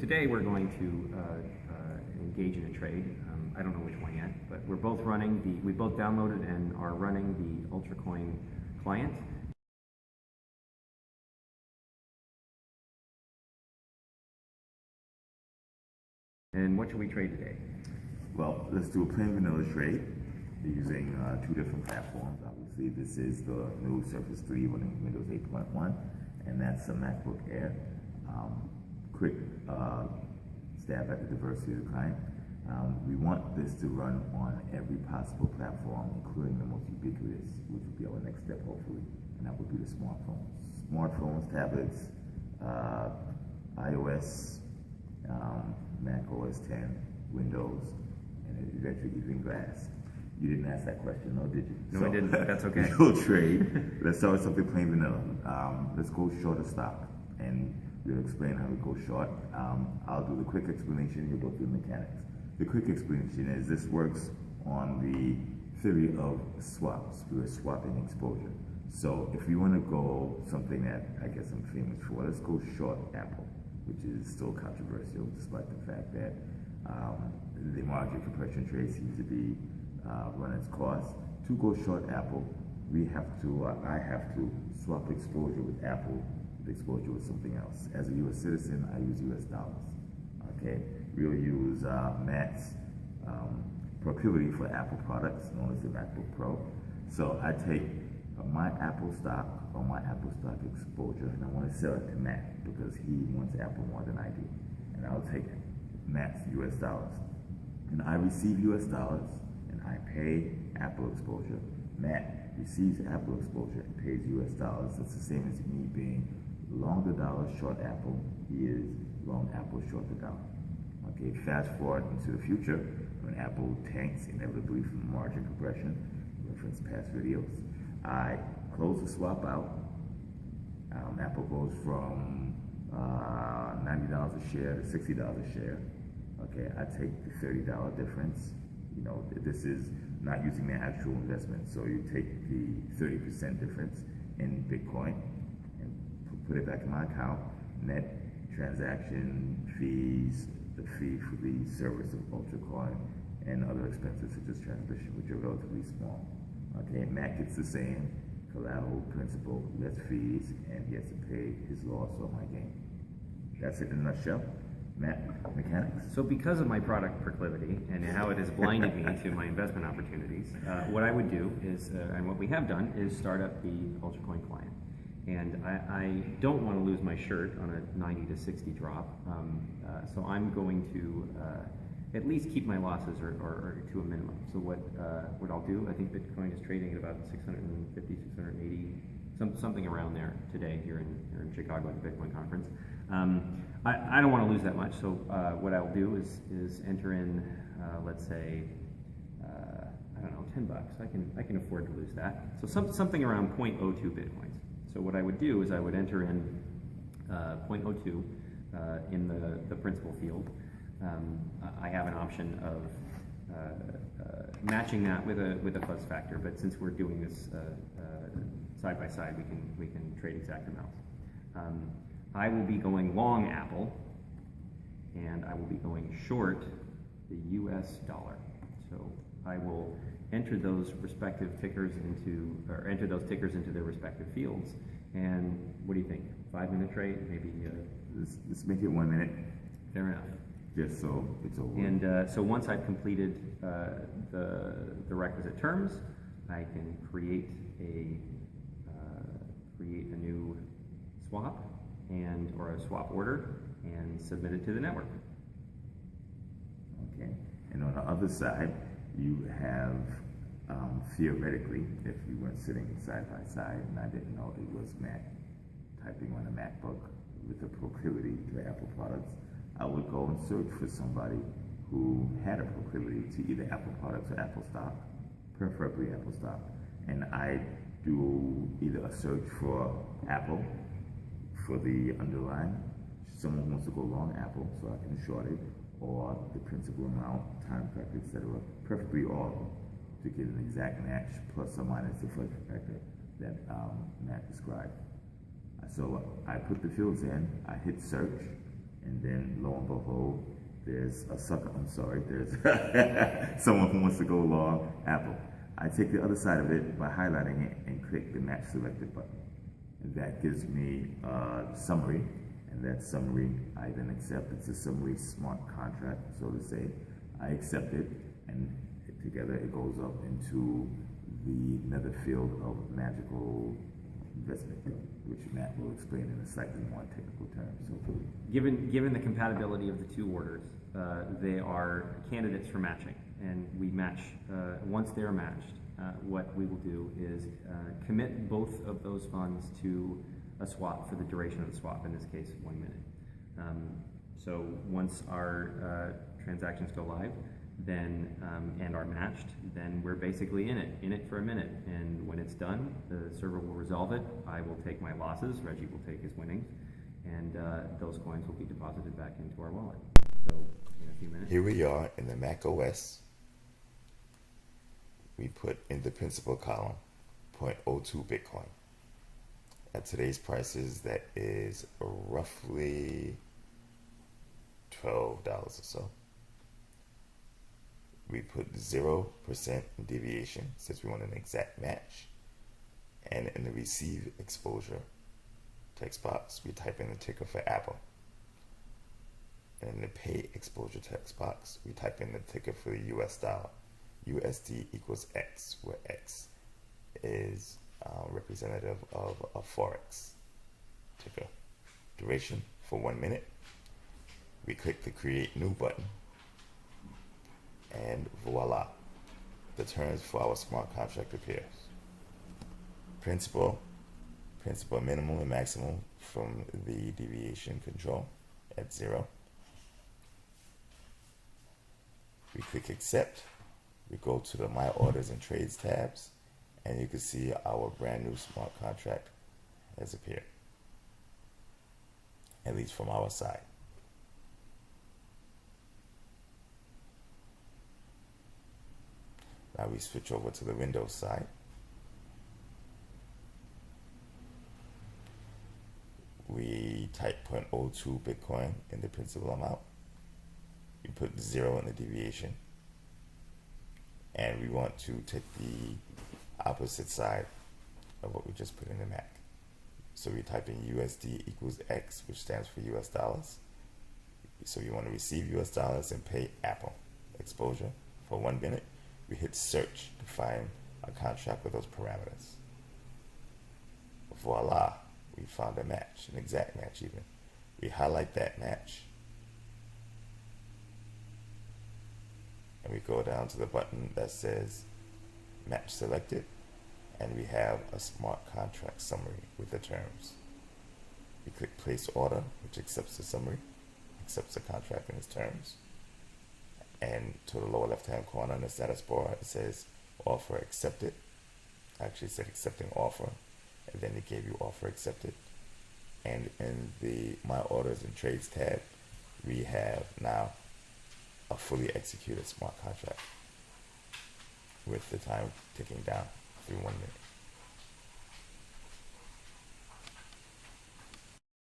today we're going to engage in a trade. I don't know which one yet, but we're both running we both downloaded and are running the UltraCoin client. And what should we trade today? Well, let's do a plain vanilla trade using two different platforms. Obviously, this is the new Surface 3 running Windows 8.1, and that's a MacBook Air. Quick stab at the diversity of the client. We want this to run on every possible platform, including the most ubiquitous, which would be our next step, hopefully, and that would be the smartphones. Smartphones, tablets, iOS, Mac OS 10, Windows, and eventually even glass. You didn't ask that question, though, did you? No, I didn't. That's okay. We'll trade. Let's start with something plain vanilla. Let's go short of stock, and we'll explain how we go short. I'll do the quick explanation. You'll go through the mechanics. The quick explanation is this works on the theory of swaps. We're swapping exposure. So if we want to go something that I guess I'm famous for, let's go short Apple, which is still controversial despite the fact that the margin compression trade seems to be run its course. To go short Apple, I have to swap exposure with Apple with exposure with something else. As a U.S. citizen, I use U.S. dollars. Okay, we'll use Matt's proclivity for Apple products, known as the MacBook Pro. So I take my Apple stock or my Apple stock exposure, and I want to sell it to Matt because he wants Apple more than I do. And I'll take Matt's U.S. dollars. And I receive U.S. dollars, and I pay Apple exposure. Matt receives Apple exposure and pays U.S. dollars. That's the same as me being long the dollar, short Apple. He is long Apple, short the dollar. Okay, fast forward into the future when Apple tanks inevitably from margin compression, reference past videos. I close the swap out. Apple goes from $90 a share to $60 a share. Okay, I take the $30 difference. You know, this is not using the actual investment. So you take the 30% difference in Bitcoin and put it back in my account. Net transaction fees, the fee for the service of UltraCoin, and other expenses such as transmission, which are relatively small. Okay, Matt gets the same collateral, principal, less fees, and he has to pay his loss on my gain. That's it in a nutshell. Matt, mechanics? So because of my product proclivity and how it has blinded me to my investment opportunities, what I would do is, and what we have done, is start up the UltraCoin client. And I don't want to lose my shirt on a 90 to 60 drop, so I'm going to at least keep my losses or to a minimum. So what I'll do, I think Bitcoin is trading at about 650, 680, something around there today here in Chicago at the Bitcoin conference. I don't want to lose that much, so what I'll do is enter in, let's say, I don't know, $10. I can afford to lose that. So something around 0.02 Bitcoins. So what I would do is I would enter in 0.02 in the principal field. I have an option of matching that with a fuzz factor, but since we're doing this side by side, we can trade exact amounts. I will be going long Apple, and I will be going short the U.S. dollar. So I will enter those respective tickers enter those tickers into their respective fields. And what do you think? 5-minute trade, maybe? Let's make it 1 minute. Fair enough. Just so it's over. And so once I've completed the requisite terms, I can create a new swap or a swap order and submit it to the network. Okay. And on the other side, you have theoretically, if we weren't sitting side by side and I didn't know it was Mac typing on a MacBook with a proclivity to Apple products, I would go and search for somebody who had a proclivity to either Apple products or Apple stock, preferably Apple stock. And I do either a search for Apple for the underlying. Someone wants to go long Apple, so I can short it, or the principal amount, time factor, etc. Preferably all of them to get an exact match, plus or minus the fuzz factor that Matt described. So I put the fields in, I hit search, And then lo and behold, there's a sucker, I'm sorry, there's someone who wants to go long, Apple. I take the other side of it by highlighting it and click the match selected button. And that gives me a summary, and that summary I then accept. It's a summary smart contract, so to say. I accept it, and together it goes up into the nether field of magical investment, which Matt will explain in a slightly more technical terms. So, given the compatibility of the two orders, they are candidates for matching, and we match once they are matched. What we will do is commit both of those funds to a swap for the duration of the swap. In this case, 1 minute. So once our transactions go live, then and are matched, then we're basically in it for a minute. And when it's done, the server will resolve it. I will take my losses. Reggie will take his winnings, and those coins will be deposited back into our wallet. So in a few minutes. Here we are in the Mac OS. We put in the principal column 0.02 Bitcoin. At today's prices, that is roughly $12 or so. We put 0% deviation since we want an exact match. And in the receive exposure text box, we type in the ticker for Apple. And in the pay exposure text box, we type in the ticker for the US dollar. USD equals X, where X is representative of a Forex ticker. Duration for 1 minute. We click the create new button. And voila, the terms for our smart contract appears. Principal minimum and maximum from the deviation control at 0. We click accept. We go to the My Orders and Trades tabs, and you can see our brand new smart contract has appeared, at least from our side. Now we switch over to the Windows side. We type 0.02 Bitcoin in the principal amount. We put 0 in the deviation. And we want to take the opposite side of what we just put in the Mac. So we type in USD equals X, which stands for US dollars. So you want to receive US dollars and pay Apple exposure for 1 minute. We hit search to find a contract with those parameters. Voila, we found a match, an exact match even. We highlight that match. And we go down to the button that says match selected, and we have a smart contract summary with the terms. We click place order, which accepts the summary, accepts the contract and its terms. And to the lower left hand corner on the status bar, it says offer accepted. Actually, it said accepting offer, and then it gave you offer accepted. And in the My Orders and Trades tab, we have now a fully executed smart contract with the time ticking down through 1 minute.